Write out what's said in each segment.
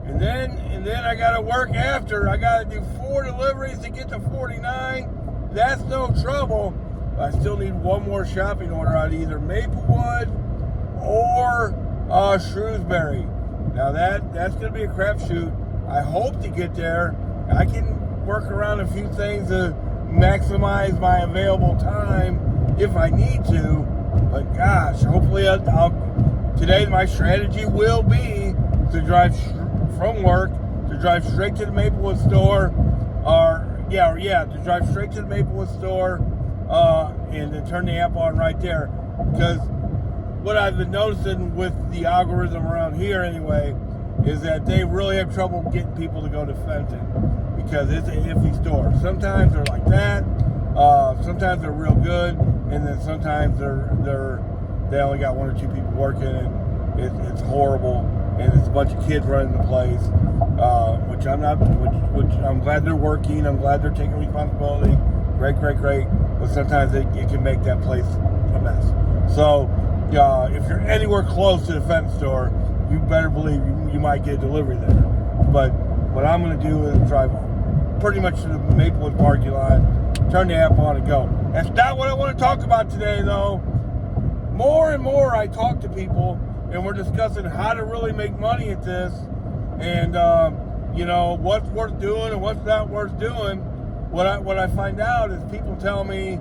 And then I got to work after. I got to do 4 deliveries to get to 49. That's no trouble. I still need one more shopping order out of either Maplewood or Shrewsbury. Now that's going to be a crapshoot. I hope to get there. I can work around a few things to maximize my available time if I need to. But gosh, hopefully today my strategy will be to drive from work, to drive straight to the Maplewood store, to drive straight to the Maplewood store, and then turn the app on right there. Because what I've been noticing with the algorithm around here anyway, is that they really have trouble getting people to go to Fenton because it's an iffy store. Sometimes they're like that, sometimes they're real good, and then sometimes they only got 1 or 2 people working, and it's horrible. And it's a bunch of kids running the place, which I'm glad they're working. I'm glad they're taking responsibility. Great. But sometimes it can make that place a mess. So if you're anywhere close to the Fenton store, you better believe you might get a delivery there. But what I'm going to do is drive pretty much to the Maplewood parking lot, turn the app on, and go. That's not what I want to talk about today, though. More and more I talk to people, and we're discussing how to really make money at this, and what's worth doing and what's not worth doing. What I find out is people tell me,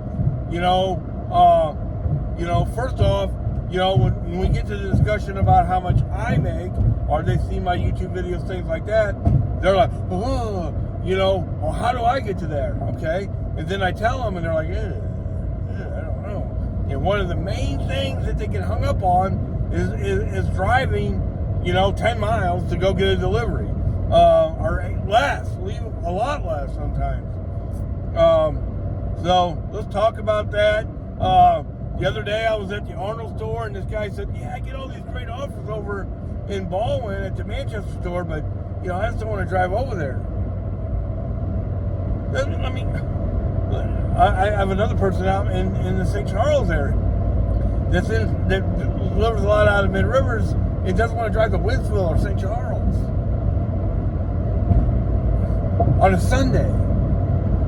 first off, when we get to the discussion about how much I make, or they see my YouTube videos, things like that, they're like, well, how do I get to there? Okay, and then I tell them, and they're like, I don't know. And one of the main things that they get hung up on is driving, 10 miles to go get a delivery, or less, leave a lot less sometimes. So let's talk about that. The other day I was at the Arnold store, and this guy said, I get all these great offers over in Baldwin at the Manchester store, but I just don't want to drive over there. I mean, I have another person out in the St. Charles area that delivers a lot out of Mid Rivers. It doesn't want to drive to Winsville or St. Charles on a Sunday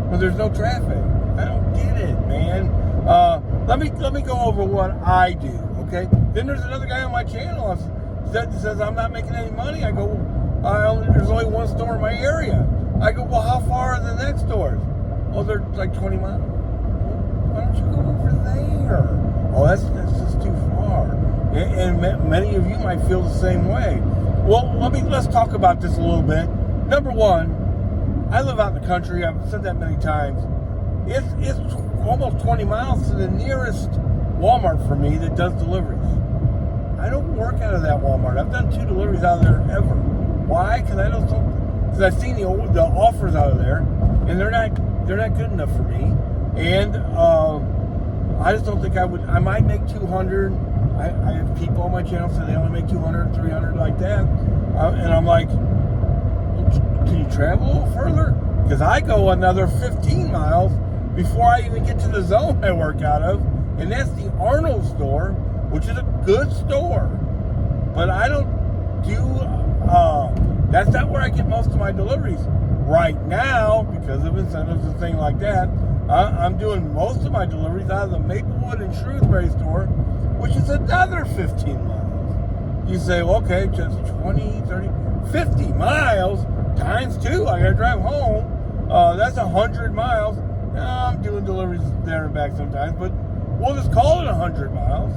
when there's no traffic. I don't get it, man. Let me go over what I do, okay? Then there's another guy on my channel that says I'm not making any money. I go, there's only one store in my area. I go, well, how far are the next stores? Oh, they're like 20 miles. Why don't you go over there? Oh, that's just too far. And many of you might feel the same way. Well, let's talk about this a little bit. Number one, I live out in the country. I've said that many times. It's almost 20 miles to the nearest Walmart for me that does deliveries. I don't work out of that Walmart. I've done 2 deliveries out of there ever. Why? Because I've seen the offers out of there, and they're not good enough for me. And I just don't think I would. I might make 200. I have people on my channel say they only make 200, 300 like that, and I'm like, can you travel a little further? Because I go another 15 miles before I even get to the zone I work out of, and that's the Arnold store, which is a good store, but I don't do. That's not where I get most of my deliveries right now because of incentives and things like that. I'm doing most of my deliveries out of the Maplewood and Shrewsbury store, which is another 15 miles. You say, well, okay, just 20, 30, 50 miles times 2. I gotta drive home. That's 100 miles. I'm doing deliveries there and back sometimes, but we'll just call it 100 miles.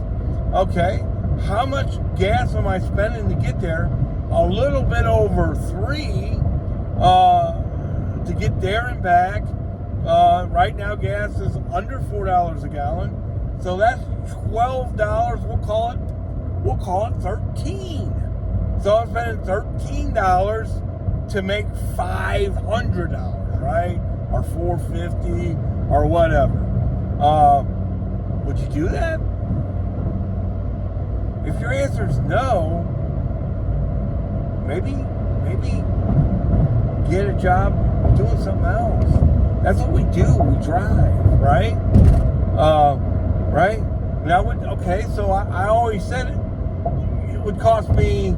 Okay, how much gas am I spending to get there? A little bit over 3 to get there and back. Right now, gas is under $4 a gallon, so that's $12. We'll call it 13. So I'm spending $13 to make $500, right? Or $450 or whatever. Would you do that? If your answer is no, maybe get a job doing something else. That's what we do. We drive, right? Right? Now, okay, so I always said it would cost me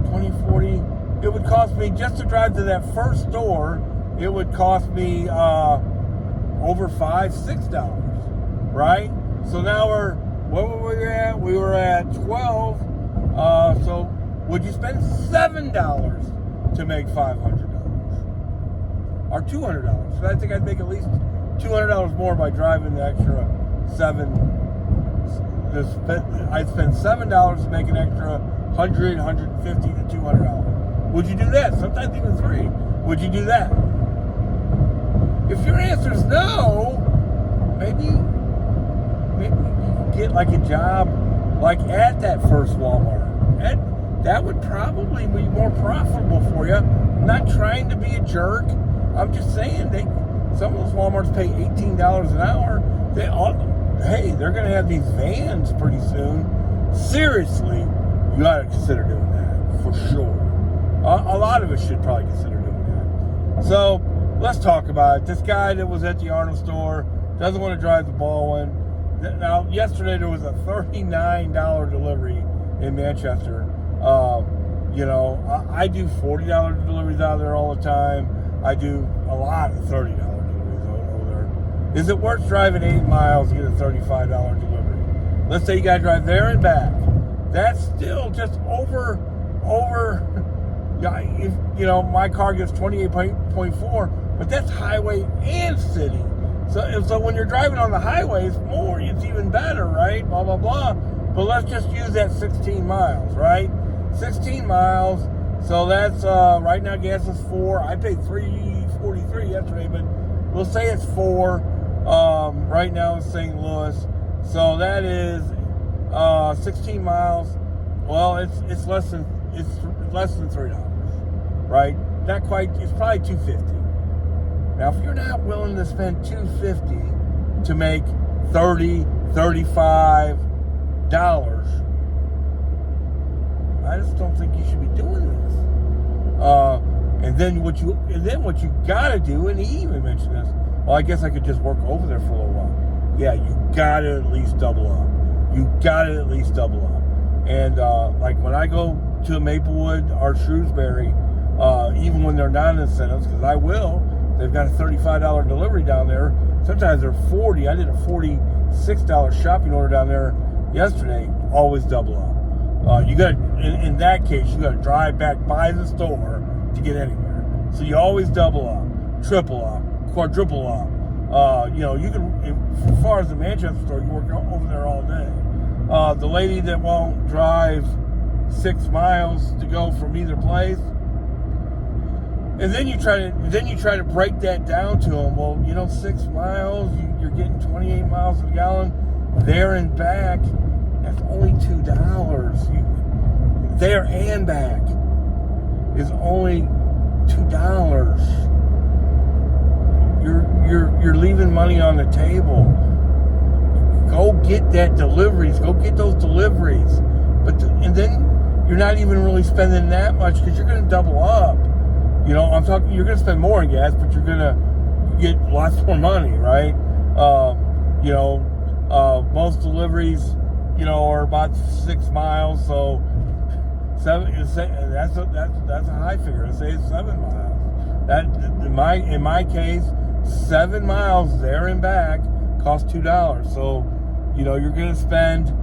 $20, $40. It would cost me, just to drive to that first store, it would cost me over $5-6, right? So now what were we at? We were at 12. So would you spend $7 to make $500 or $200? So I think I'd make at least $200 more by driving the extra $7. I'd spend $7 to make an extra $100, $150 to $200. Would you do that? Sometimes even $3. Would you do that? If your answer is no, maybe you get like a job like at that first Walmart. That wowould probably be more profitable for you. I'm not trying to be a jerk. I'm just saying some of those Walmarts pay $18 an hour. They're going to have these vans pretty soon. Seriously, you got to consider doing that for sure. A lot of us should probably consider doing that. So let's talk about it. This guy that was at the Arnold store doesn't want to drive the Baldwin. Now, yesterday there was a $39 delivery in Manchester. I do $40 deliveries out there all the time. I do a lot of $30 deliveries over there. Is it worth driving 8 miles to get a $35 delivery? Let's say you got to drive there and back. That's still just over. If my car gets 28.4, but that's highway and city. So when you're driving on the highways more, it's even better, right? Blah blah blah. But let's just use that 16 miles, right? 16 miles. So that's right now gas is $4. I paid $3.43 yesterday, but we'll say it's $4 right now in St. Louis. So that is 16 miles. Well, it's less than $3, right? Not quite. It's probably $2.50. Now, if you're not willing to spend $2.50 to make $30, $35, I just don't think you should be doing this. And then what you gotta do, and he even mentioned this. Well, I guess I could just work over there for a little while. Yeah, you gotta at least double up. And like when I go to Maplewood or Shrewsbury, even when they're not in incentives, because I will, they've got a $35 delivery down there. Sometimes they're $40. I did a $46 shopping order down there yesterday. Always double up. You got in that case, you got to drive back by the store to get anywhere. So you always double up, triple up, quadruple up. You can, as far as the Manchester store, you work over there all day. The lady that won't drive 6 miles to go from either place, and then you try to break that down to them. Well, 6 miles, you're getting 28 miles a gallon there and back. That's only $2. There and back is only $2. You're leaving money on the table. Go get that deliveries. Go get those deliveries. And then you're not even really spending that much because you're going to double up. I'm talking. You're going to spend more in gas, but you're going to get lots more money, right? Most deliveries, are about 6 miles. So that's a high figure. Let's say it's 7 miles. That in my case, 7 miles there and back costs $2. So you're going to spend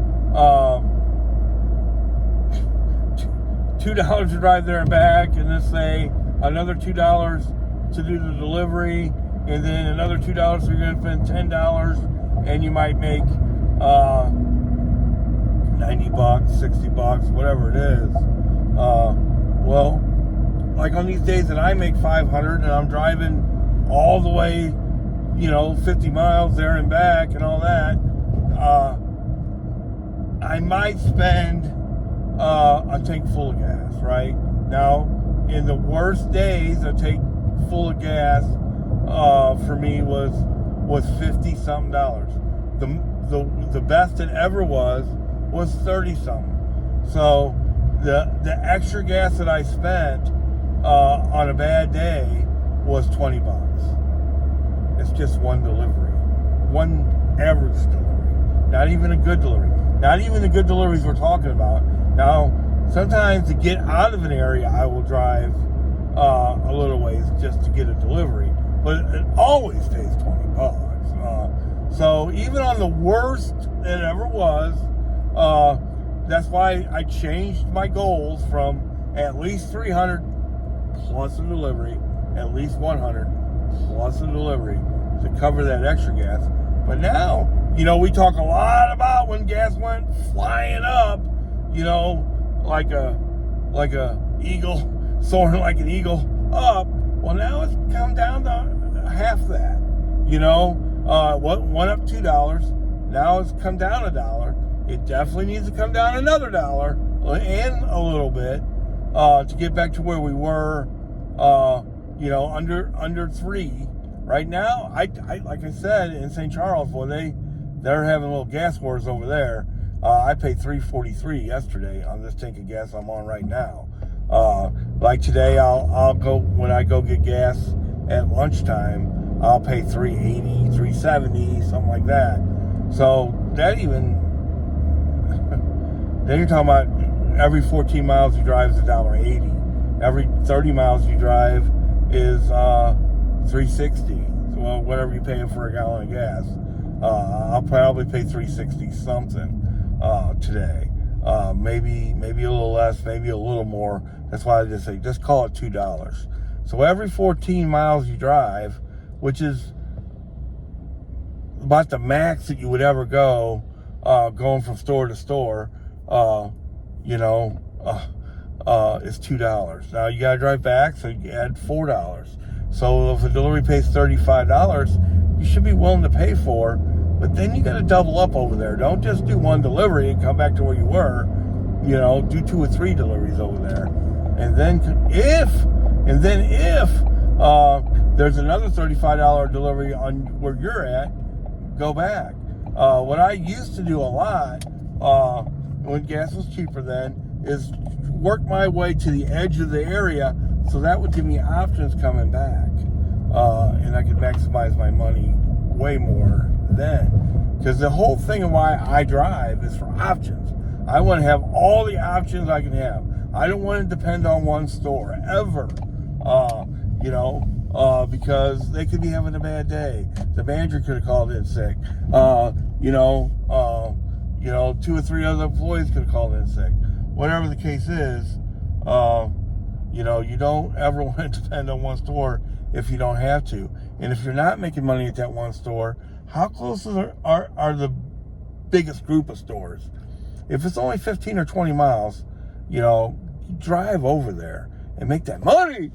$2 to drive there and back, and let's say another $2 to do the delivery, and then another $2, so you're going to spend $10, and you might make $90, $60, whatever it is. Well, like on these days that I make 500 and I'm driving all the way, 50 miles there and back and all that, I might spend a tank full of gas, right? Now, in the worst days, a tank full of gas for me was $50-something. The best it ever was 30-something. So the extra gas that I spent on a bad day was $20. It's just one delivery, one average delivery, not even a good delivery, not even the good deliveries we're talking about. Now, sometimes to get out of an area, I will drive a little ways just to get a delivery. But it always stays $20. So even on the worst it ever was, that's why I changed my goals from at least 300 plus a delivery, at least 100 plus a delivery to cover that extra gas. But now, we talk a lot about when gas went flying up, like a eagle, soaring like an eagle up. Well, now it's come down to half that. Went up $2. Now it's come down $1. It definitely needs to come down another $1 and a little bit to get back to where we were. Under 3. Right now, I like I said, in St. Charles, they're having little gas wars over there. I paid $3.43 yesterday on this tank of gas I'm on right now. Like today, I'll go when I go get gas at lunchtime. I'll pay $3.80, $3.70, something like that. So that even then you're talking about every 14 miles you drive is $1.80. Every 30 miles you drive is $3.60. Well, whatever you pay for a gallon of gas, I'll probably pay $3.60 something today. Maybe a little less, maybe a little more. That's why I just say just call it $2. So every 14 miles you drive, which is about the max that you would ever go, going from store to store, is $2. Now you gotta drive back, so you add $4. So if a delivery pays $35, you should be willing to pay for. But then you gotta double up over there. Don't just do one delivery and come back to where you were. Do 2 or 3 deliveries over there. And then if there's another $35 delivery on where you're at, go back. What I used to do a lot, when gas was cheaper then, is work my way to the edge of the area, so that would give me options coming back, and I could maximize my money way more then. Because the whole thing of why I drive is for options. I want to have all the options I can have. I don't want to depend on one store ever, because they could be having a bad day. The manager could have called in sick. 2 or 3 other employees could have called in sick. Whatever the case is, you don't ever want to depend on one store if you don't have to. And if you're not making money at that one store, how close are the biggest group of stores? If it's only 15 or 20 miles, drive over there and make that money.